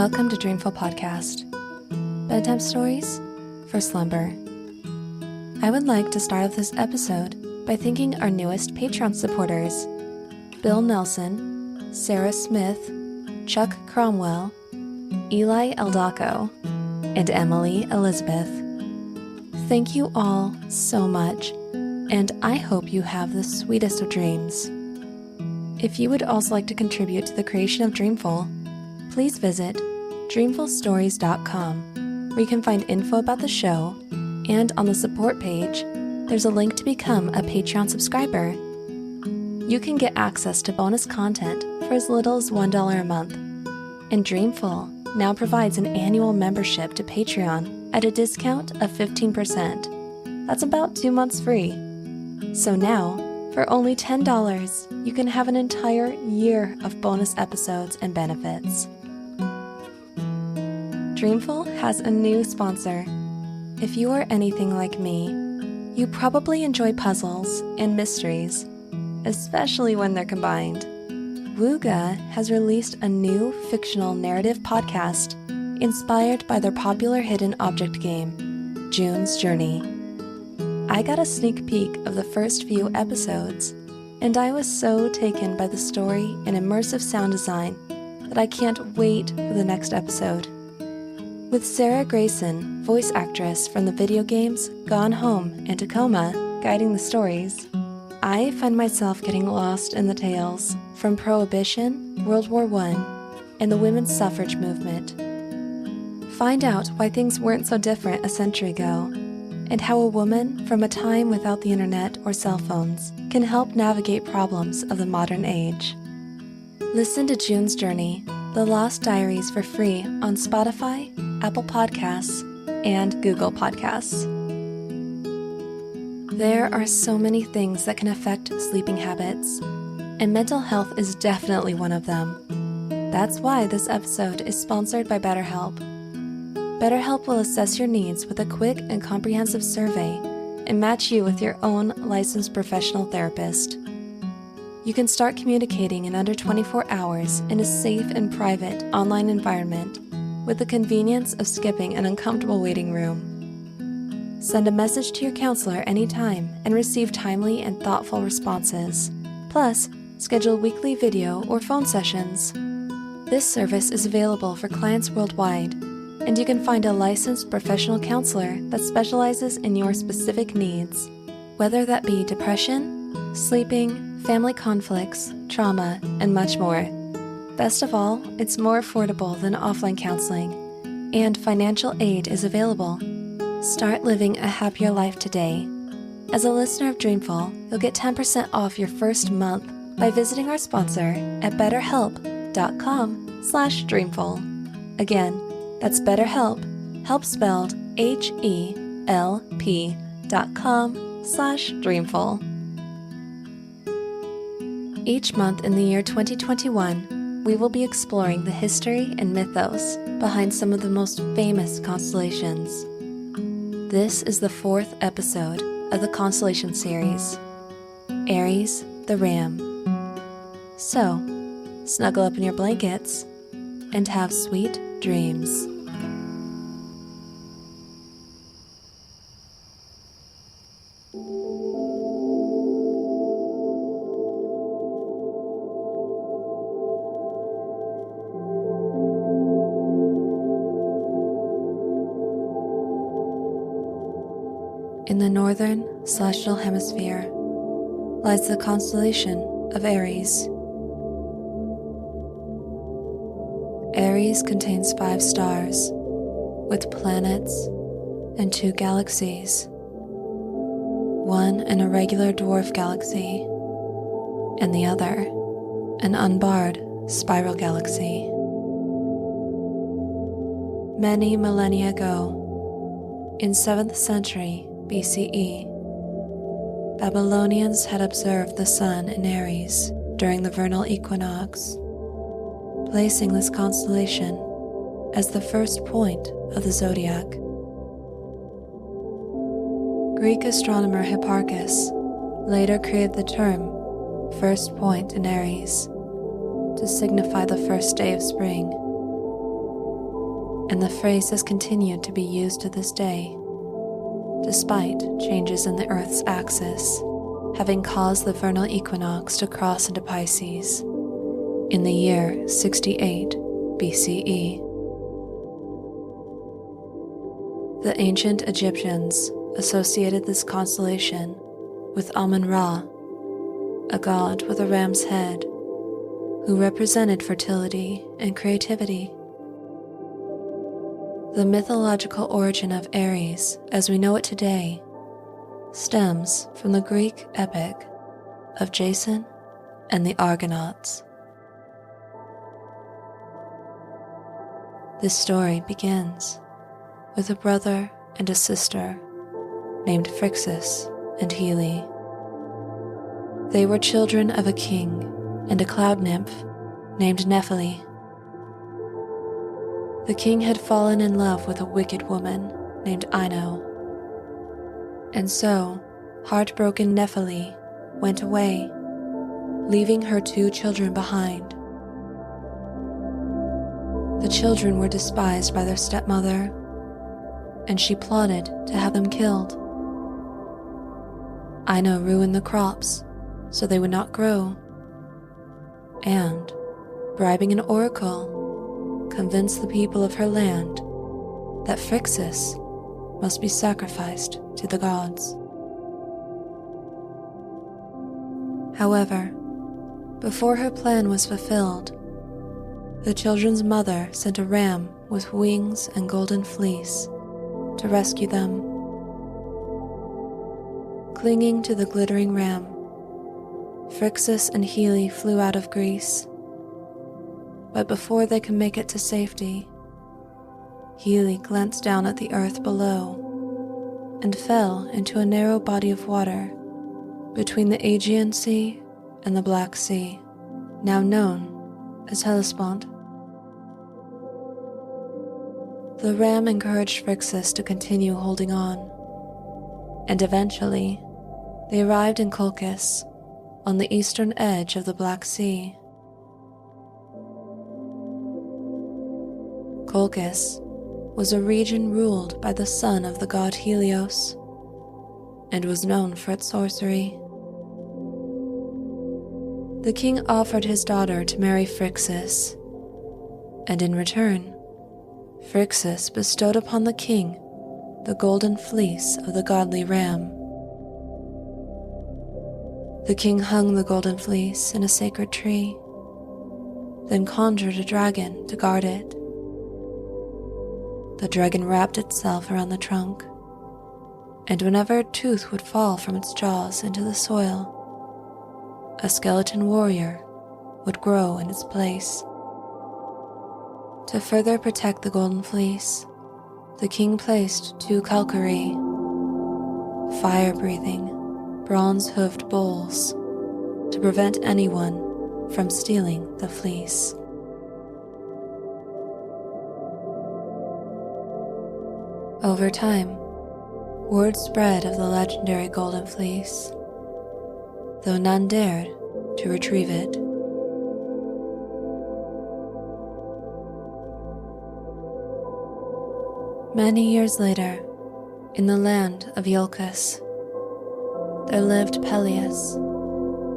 Welcome to Dreamful Podcast, bedtime stories for slumber. I would like to start off this episode by thanking our newest Patreon supporters, Bill Nelson, Sarah Smith, Chuck Cromwell, Eli Eldaco, and Emily Elizabeth. Thank you all so much, and I hope you have the sweetest of dreams. If you would also like to contribute to the creation of Dreamful, please visit dreamfulstories.com, where you can find info about the show, and on the support page, there's a link to become a Patreon subscriber. You can get access to bonus content for as little as $1 a month, and Dreamful now provides an annual membership to Patreon at a discount of 15%. That's about 2 months free. So now, for only $10, you can have an entire year of bonus episodes and benefits. Dreamful has a new sponsor. If you are anything like me, you probably enjoy puzzles and mysteries, especially when they're combined. Wooga has released a new fictional narrative podcast inspired by their popular hidden object game, June's Journey. I got a sneak peek of the first few episodes, and I was so taken by the story and immersive sound design that I can't wait for the next episode. With Sarah Grayson, voice actress from the video games Gone Home and Tacoma, guiding the stories, I find myself getting lost in the tales from Prohibition, World War I, and the women's suffrage movement. Find out why things weren't so different a century ago, and how a woman from a time without the internet or cell phones can help navigate problems of the modern age. Listen to June's Journey, The Lost Diaries for free on Spotify, Apple Podcasts, and Google Podcasts. There are so many things that can affect sleeping habits, and mental health is definitely one of them. That's why this episode is sponsored by BetterHelp. BetterHelp will assess your needs with a quick and comprehensive survey and match you with your own licensed professional therapist. You can start communicating in under 24 hours in a safe and private online environment with the convenience of skipping an uncomfortable waiting room. Send a message to your counselor anytime and receive timely and thoughtful responses. Plus, schedule weekly video or phone sessions. This service is available for clients worldwide, and you can find a licensed professional counselor that specializes in your specific needs, whether that be depression, sleeping, family conflicts, trauma, and much more. Best of all, it's more affordable than offline counseling, and financial aid is available. Start living a happier life today. As a listener of Dreamful, you'll get 10% off your first month by visiting our sponsor at betterhelp.com/dreamful. Again, that's BetterHelp, help spelled HELP.com/dreamful. Each month in the year 2021, we will be exploring the history and mythos behind some of the most famous constellations. This is the 4th episode of the Constellation Series, Aries the Ram. So, snuggle up in your blankets and have sweet dreams. In the northern celestial hemisphere lies the constellation of Aries. Aries contains 5 stars, with planets and 2 galaxies, one an irregular dwarf galaxy, and the other an unbarred spiral galaxy. Many millennia ago, in 7th century BCE, Babylonians had observed the sun in Aries during the vernal equinox, placing this constellation as the first point of the zodiac. Greek astronomer Hipparchus later created the term first point in Aries to signify the first day of spring. and the phrase has continued to be used to this day, despite changes in the Earth's axis, having caused the vernal equinox to cross into Pisces in the year 68 BCE. The ancient Egyptians associated this constellation with Amun-Ra, a god with a ram's head, who represented fertility and creativity. The mythological origin of Aries, as we know it today, stems from the Greek epic of Jason and the Argonauts. This story begins with a brother and a sister named Phrixus and Heli. They were children of a king and a cloud nymph named Nephele. The king had fallen in love with a wicked woman named Ino, and so heartbroken Nephele went away, leaving her 2 children behind. The children were despised by their stepmother, and she plotted to have them killed. Ino ruined the crops so they would not grow, and, bribing an oracle, convinced the people of her land that Phrixus must be sacrificed to the gods. However, before her plan was fulfilled, the children's mother sent a ram with wings and golden fleece to rescue them. Clinging to the glittering ram, Phrixus and Heli flew out of Greece. But before they could make it to safety, Heli glanced down at the earth below and fell into a narrow body of water between the Aegean Sea and the Black Sea, now known as Hellespont. The ram encouraged Phrixus to continue holding on, and eventually they arrived in Colchis, on the eastern edge of the Black Sea. Colchis was a region ruled by the son of the god Helios, and was known for its sorcery. The king offered his daughter to marry Phrixus, and in return, Phrixus bestowed upon the king the golden fleece of the godly ram. The king hung the golden fleece in a sacred tree, then conjured a dragon to guard it. The dragon wrapped itself around the trunk, and whenever a tooth would fall from its jaws into the soil, a skeleton warrior would grow in its place. To further protect the golden fleece, the king placed 2 Kalkari, fire-breathing, bronze-hoofed bulls, to prevent anyone from stealing the fleece. Over time, word spread of the legendary golden fleece, though none dared to retrieve it. Many years later, in the land of Iolcus, there lived Peleus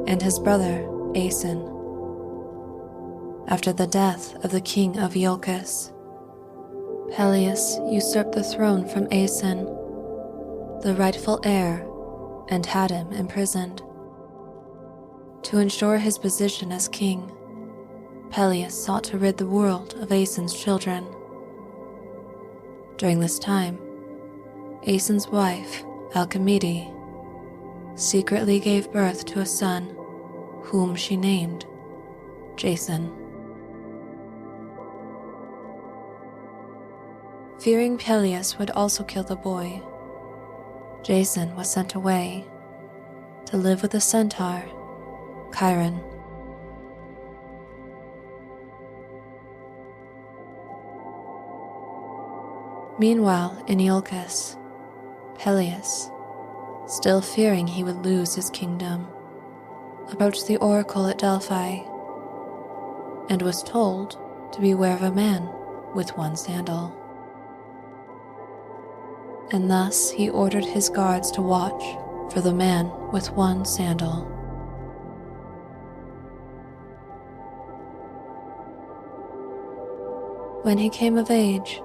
and his brother Aeson. After the death of the king of Iolcus, Peleus usurped the throne from Aeson, the rightful heir, and had him imprisoned. To ensure his position as king, Peleus sought to rid the world of Aeson's children. During this time, Aeson's wife, Alcimede, secretly gave birth to a son whom she named Jason. Fearing Peleus would also kill the boy, Jason was sent away to live with a centaur, Chiron. Meanwhile, in Iolcus, Peleus, still fearing he would lose his kingdom, approached the oracle at Delphi and was told to beware of a man with 1 sandal. and thus he ordered his guards to watch for the man with one sandal. When he came of age,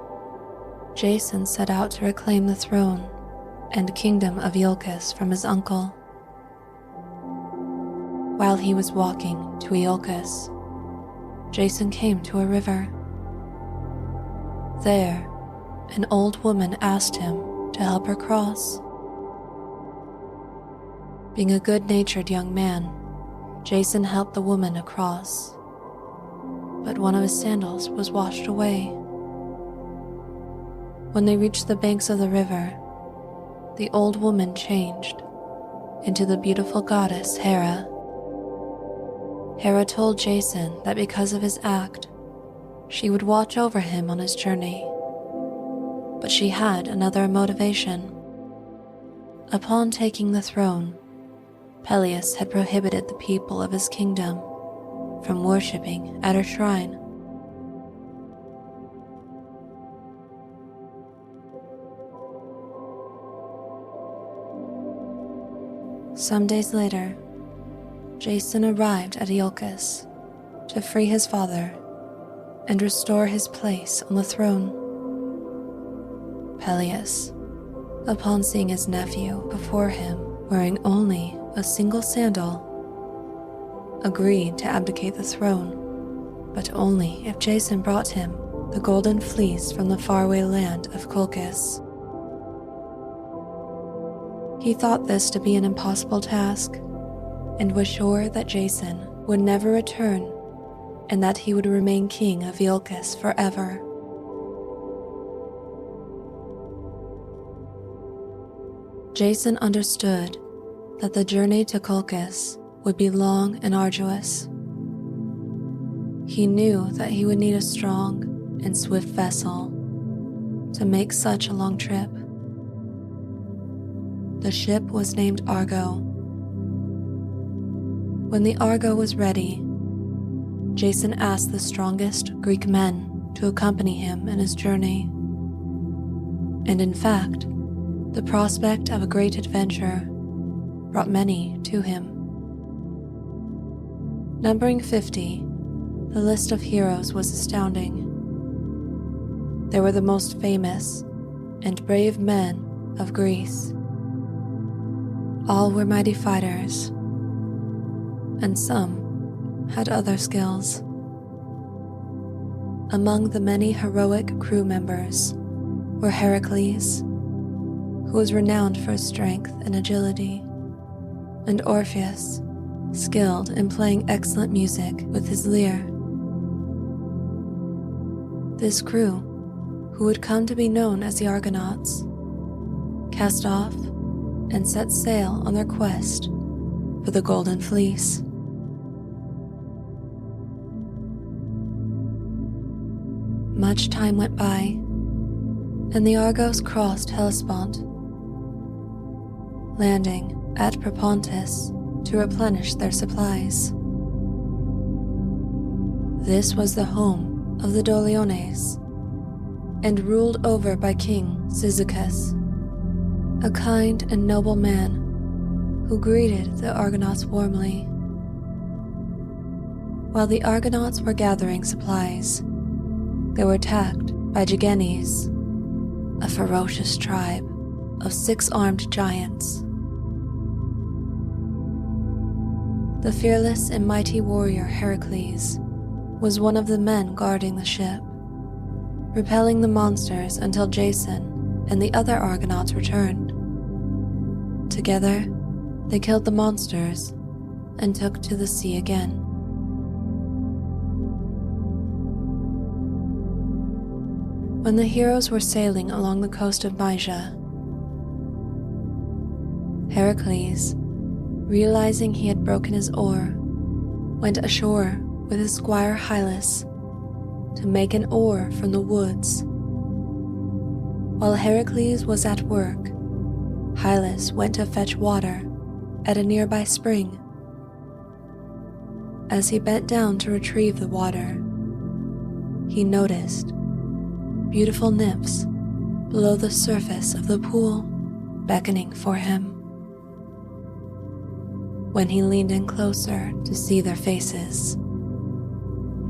Jason set out to reclaim the throne and kingdom of Iolcus from his uncle. While he was walking to Iolcus, Jason came to a river. There, an old woman asked him to help her cross. Being a good-natured young man, Jason helped the woman across, but one of his sandals was washed away. When they reached the banks of the river, the old woman changed into the beautiful goddess Hera. Hera told Jason that because of his act, she would watch over him on his journey. But she had another motivation. Upon taking the throne, Peleus had prohibited the people of his kingdom from worshipping at her shrine. Some days later, Jason arrived at Iolcus to free his father and restore his place on the throne. Peleus, upon seeing his nephew before him wearing only a single sandal, agreed to abdicate the throne, but only if Jason brought him the golden fleece from the faraway land of Colchis. He thought this to be an impossible task, and was sure that Jason would never return and that he would remain king of Iolcus forever. Jason understood that the journey to Colchis would be long and arduous. He knew that he would need a strong and swift vessel to make such a long trip. The ship was named Argo. When the Argo was ready, Jason asked the strongest Greek men to accompany him in his journey. And in fact, the prospect of a great adventure brought many to him. Numbering 50, the list of heroes was astounding. They were the most famous and brave men of Greece. All were mighty fighters, and some had other skills. Among the many heroic crew members were Heracles, who was renowned for his strength and agility, and Orpheus, skilled in playing excellent music with his lyre. This crew, who would come to be known as the Argonauts, cast off and set sail on their quest for the Golden Fleece. Much time went by, and the Argos crossed Hellespont, landing at Propontis to replenish their supplies. This was the home of the Doliones, and ruled over by King Cyzicus, a kind and noble man who greeted the Argonauts warmly. While the Argonauts were gathering supplies, they were attacked by Gigenes, a ferocious tribe of 6-armed giants. The fearless and mighty warrior Heracles was one of the men guarding the ship, repelling the monsters until Jason and the other Argonauts returned. Together, they killed the monsters and took to the sea again. When the heroes were sailing along the coast of Mysia, Heracles, realizing he had broken his oar, went ashore with his squire Hylas to make an oar from the woods. While Heracles was at work, Hylas went to fetch water at a nearby spring. As he bent down to retrieve the water, he noticed beautiful nymphs below the surface of the pool, beckoning for him. When he leaned in closer to see their faces,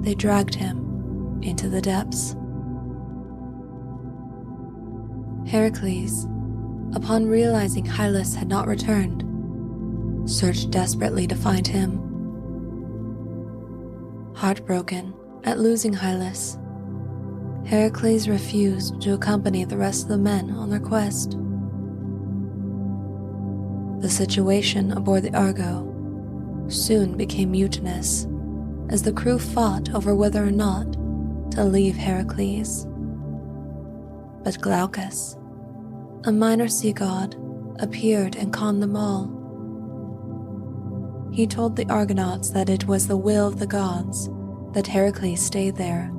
they dragged him into the depths. Heracles, upon realizing Hylas had not returned, searched desperately to find him. Heartbroken at losing Hylas, Heracles refused to accompany the rest of the men on their quest. The situation aboard the Argo soon became mutinous as the crew fought over whether or not to leave Heracles. But Glaucus, a minor sea god, appeared and calmed them all. He told the Argonauts that it was the will of the gods that Heracles stay there,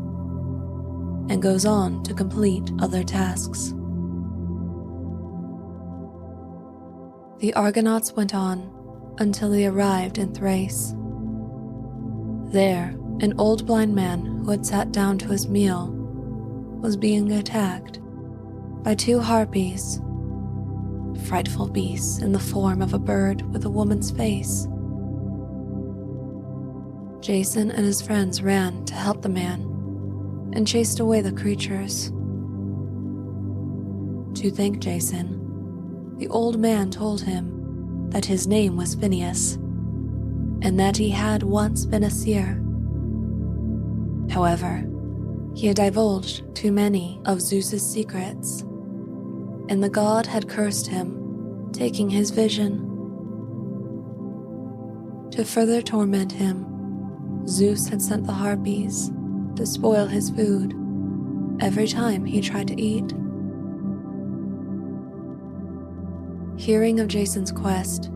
and goes on to complete other tasks. The Argonauts went on until they arrived in Thrace. There, an old blind man who had sat down to his meal was being attacked by two harpies, frightful beasts in the form of a bird with a woman's face. Jason and his friends ran to help the man and chased away the creatures. To thank Jason, the old man told him that his name was Phineas and that he had once been a seer. However, he had divulged too many of Zeus's secrets, and the god had cursed him, taking his vision. To further torment him, Zeus had sent the harpies to spoil his food every time he tried to eat. Hearing of Jason's quest,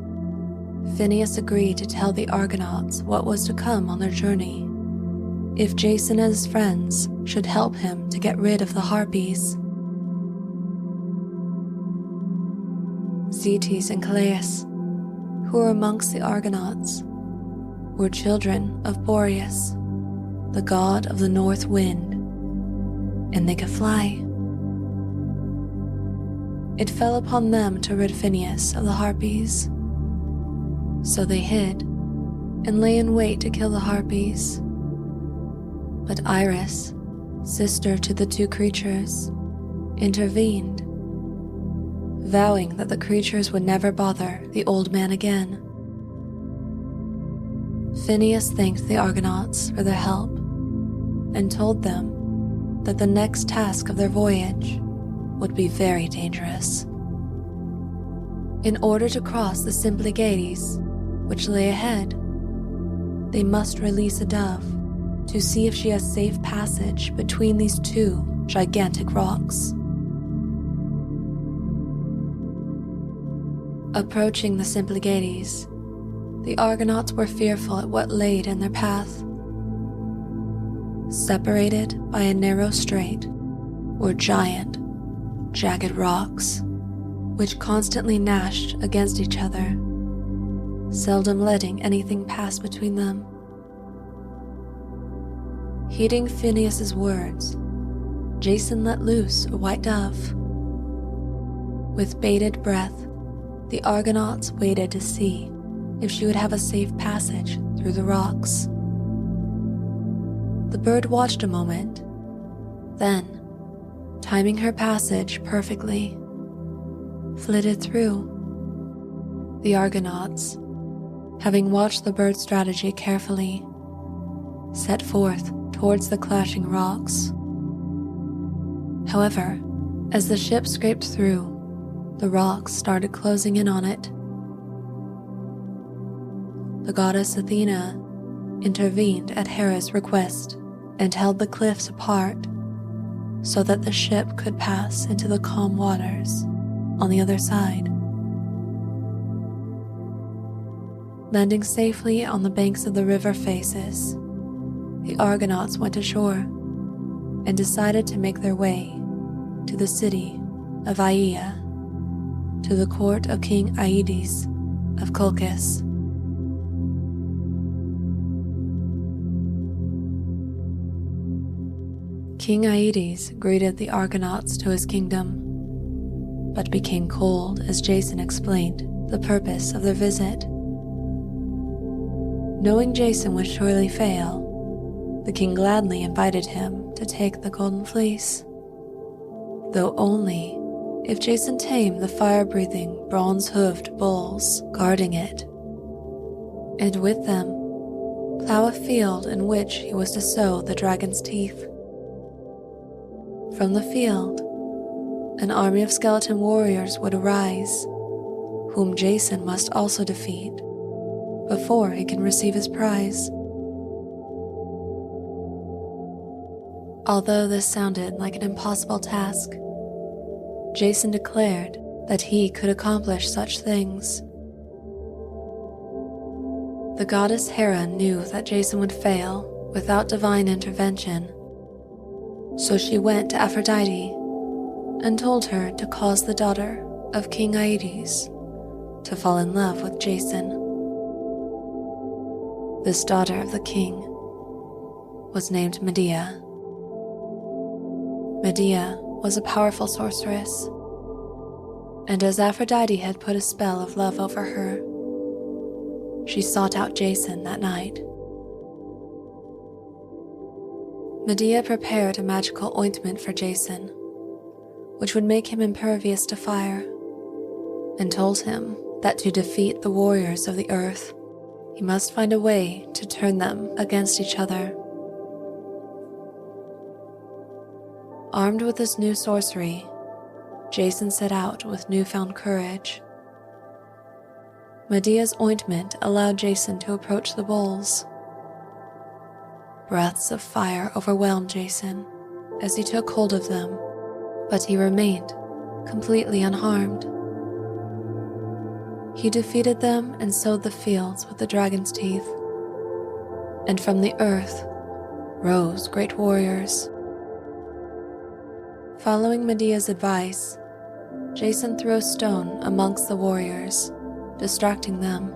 Phineas agreed to tell the Argonauts what was to come on their journey if Jason and his friends should help him to get rid of the harpies. Zetes and Calais, who were amongst the Argonauts, were children of Boreas, the god of the north wind, and they could fly. It fell upon them to rid Phineas of the harpies, so they hid and lay in wait to kill the harpies. But Iris, sister to the two creatures, intervened, vowing that the creatures would never bother the old man again. Phineas thanked the Argonauts for their help and told them that the next task of their voyage would be very dangerous. In order to cross the Symplegades, which lay ahead, they must release a dove to see if she has safe passage between these two gigantic rocks. Approaching the Symplegades, the Argonauts were fearful at what lay in their path. Separated by a narrow strait were giant, jagged rocks, which constantly gnashed against each other, seldom letting anything pass between them. Heeding Phineas's words, Jason let loose a white dove. With bated breath, the Argonauts waited to see if she would have a safe passage through the rocks. The bird watched a moment, then, timing her passage perfectly, flitted through. The Argonauts, having watched the bird's strategy carefully, set forth towards the clashing rocks. However, as the ship scraped through, the rocks started closing in on it. The goddess Athena intervened at Hera's request and held the cliffs apart so that the ship could pass into the calm waters on the other side. Landing safely on the banks of the river faces, the Argonauts went ashore and decided to make their way to the city of Aea, to the court of King Aedes of Colchis. King Aedes greeted the Argonauts to his kingdom but became cold as Jason explained the purpose of their visit. Knowing Jason would surely fail, the king gladly invited him to take the golden fleece, though only if Jason tamed the fire-breathing, bronze-hoofed bulls guarding it, and with them plow a field in which he was to sow the dragon's teeth. From the field, an army of skeleton warriors would arise, whom Jason must also defeat before he can receive his prize. Although this sounded like an impossible task, Jason declared that he could accomplish such things. The goddess Hera knew that Jason would fail without divine intervention, so she went to Aphrodite and told her to cause the daughter of King Aries to fall in love with Jason. This daughter of the king was named Medea. Medea was a powerful sorceress, and as Aphrodite had put a spell of love over her, she sought out Jason that night. Medea prepared a magical ointment for Jason, which would make him impervious to fire, and told him that to defeat the warriors of the earth, he must find a way to turn them against each other. Armed with this new sorcery, Jason set out with newfound courage. Medea's ointment allowed Jason to approach the bulls. Breaths of fire overwhelmed Jason as he took hold of them, but he remained completely unharmed. He defeated them and sowed the fields with the dragon's teeth, and from the earth rose great warriors. Following Medea's advice, Jason threw a stone amongst the warriors, distracting them.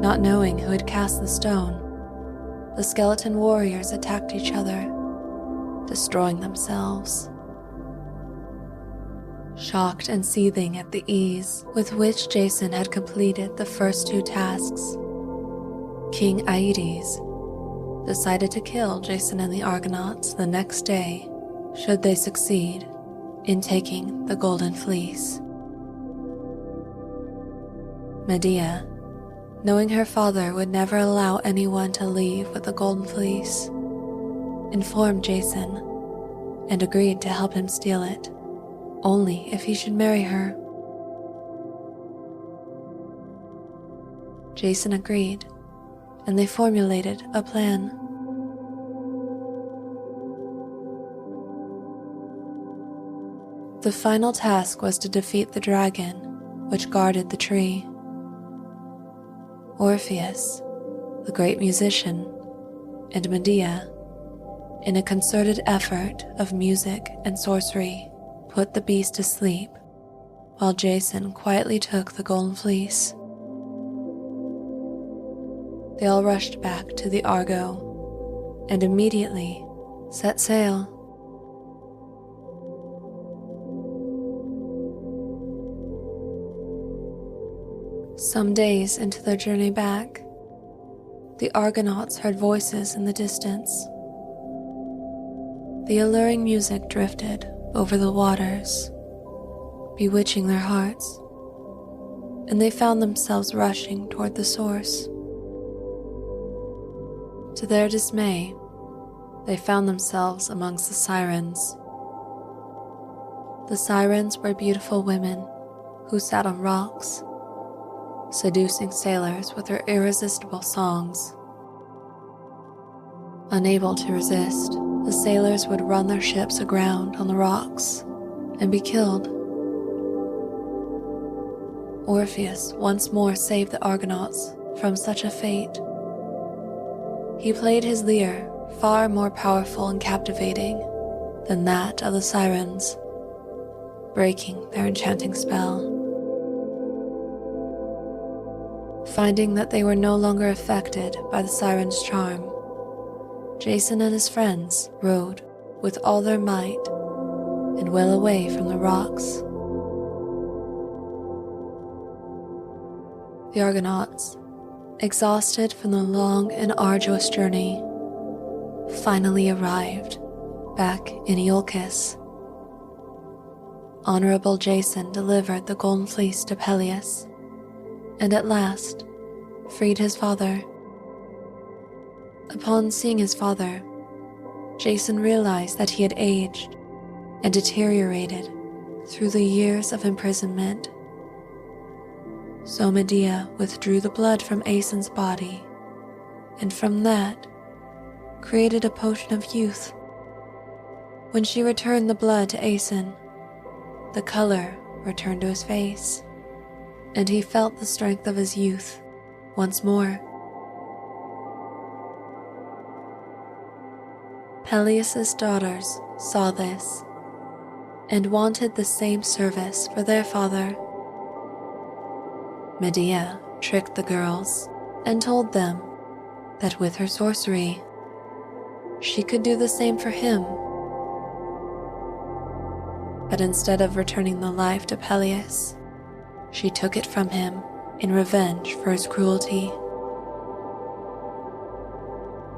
Not knowing who had cast the stone, the skeleton warriors attacked each other, destroying themselves. Shocked and seething at the ease with which Jason had completed the first two tasks, King Aedes decided to kill Jason and the Argonauts the next day should they succeed in taking the golden fleece. Medea, knowing her father would never allow anyone to leave with the golden fleece, informed Jason and agreed to help him steal it, only if he should marry her. Jason agreed, and they formulated a plan. The final task was to defeat the dragon, which guarded the tree. Orpheus, the great musician, and Medea, in a concerted effort of music and sorcery, put the beast to sleep, while Jason quietly took the golden fleece. They all rushed back to the Argo and immediately set sail. Some days into their journey back, the Argonauts heard voices in the distance. The alluring music drifted over the waters, bewitching their hearts, and they found themselves rushing toward the source. To their dismay, they found themselves amongst the sirens. The sirens were beautiful women who sat on rocks, seducing sailors with their irresistible songs. Unable to resist, the sailors would run their ships aground on the rocks and be killed. Orpheus once more saved the Argonauts from such a fate. He played his lyre far more powerful and captivating than that of the sirens, breaking their enchanting spell. Finding that they were no longer affected by the siren's charm, Jason and his friends rowed with all their might and well away from the rocks. The Argonauts, exhausted from the long and arduous journey, finally arrived back in Iolcus. Honorable Jason delivered the golden fleece to Peleus, and at last freed his father. Upon seeing his father, Jason realized that he had aged and deteriorated through the years of imprisonment. So Medea withdrew the blood from Aeson's body, and from that created a potion of youth. When she returned the blood to Aeson, the color returned to his face, and he felt the strength of his youth once more. Peleus's daughters saw this and wanted the same service for their father. Medea tricked the girls and told them that with her sorcery, she could do the same for him. But instead of returning the life to Peleus, she took it from him in revenge for his cruelty.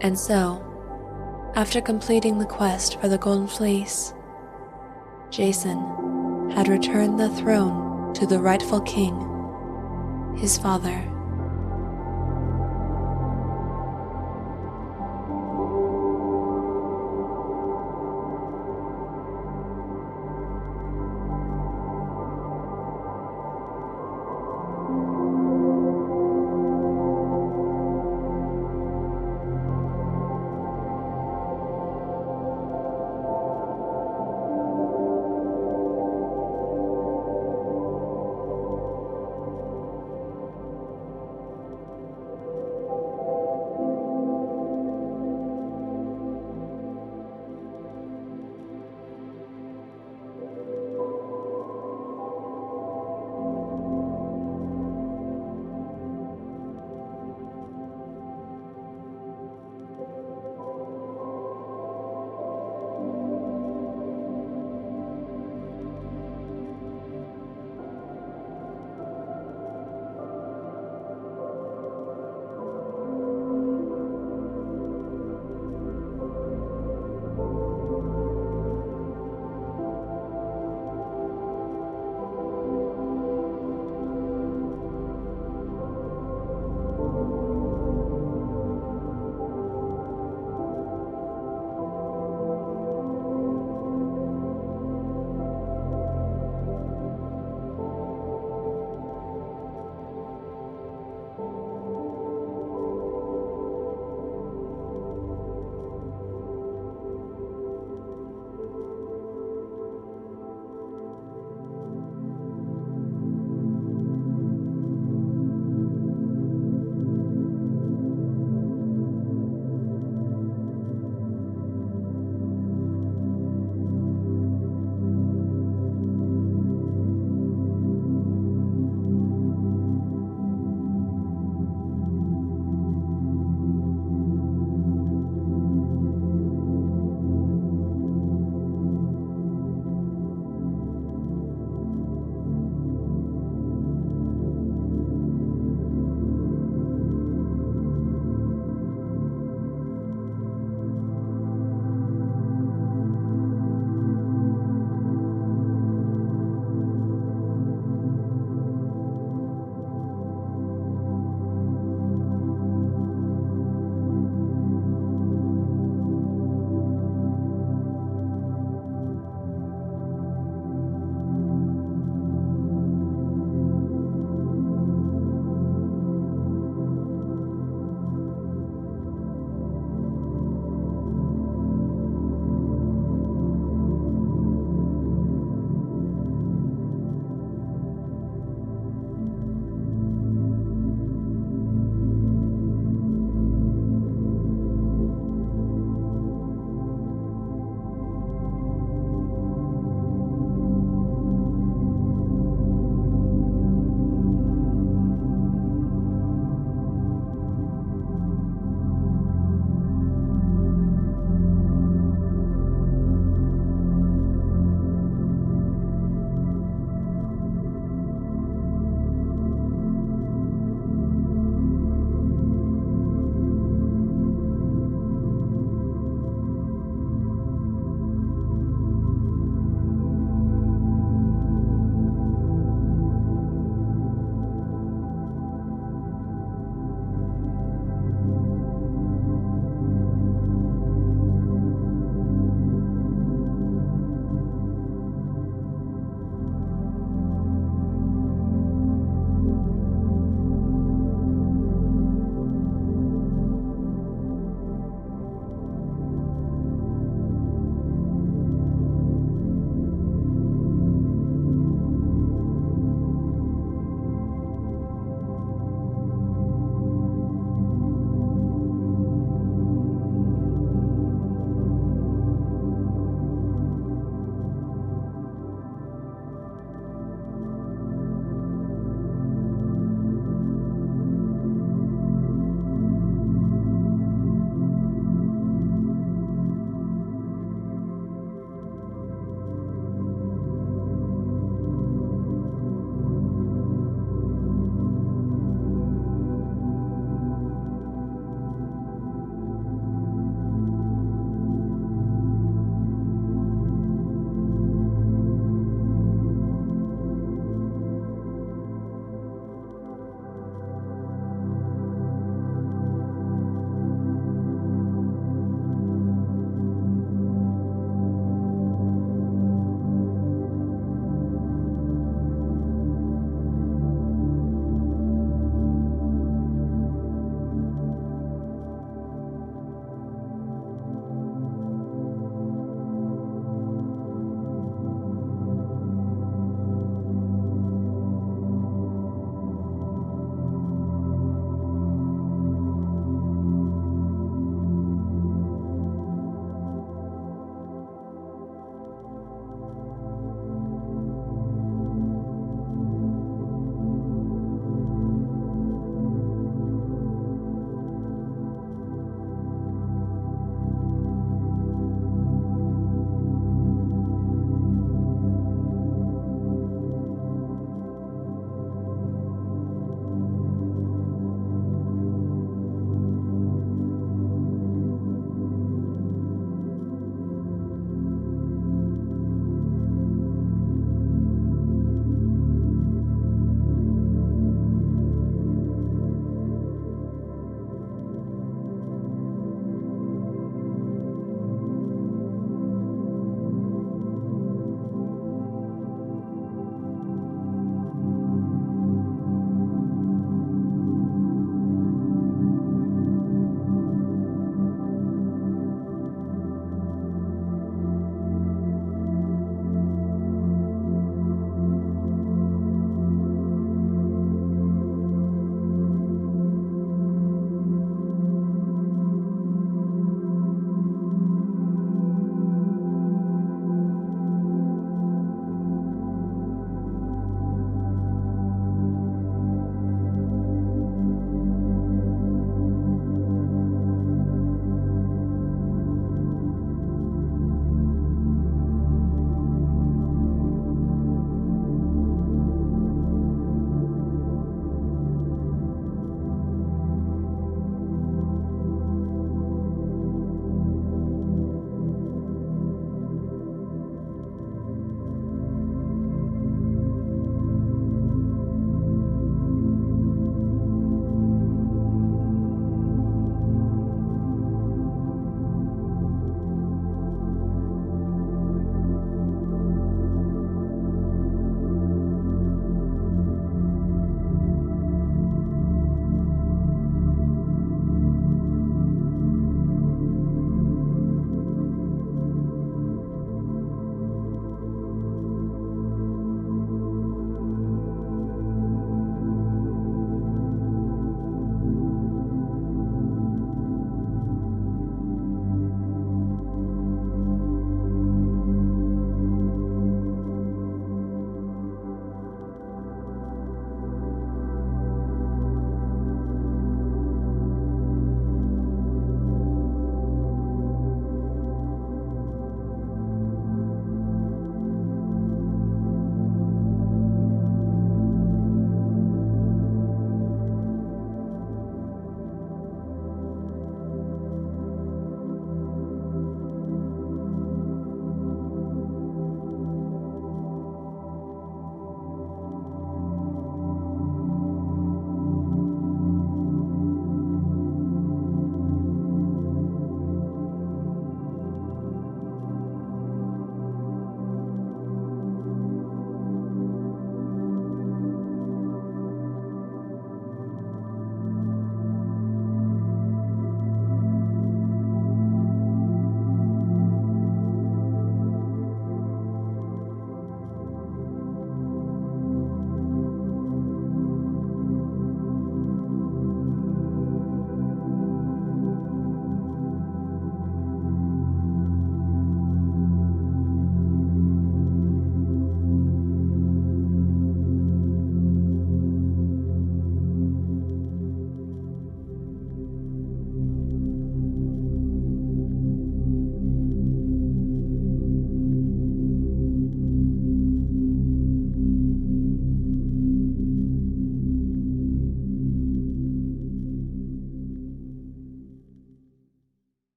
And so, after completing the quest for the Golden Fleece, Jason had returned the throne to the rightful king, his father.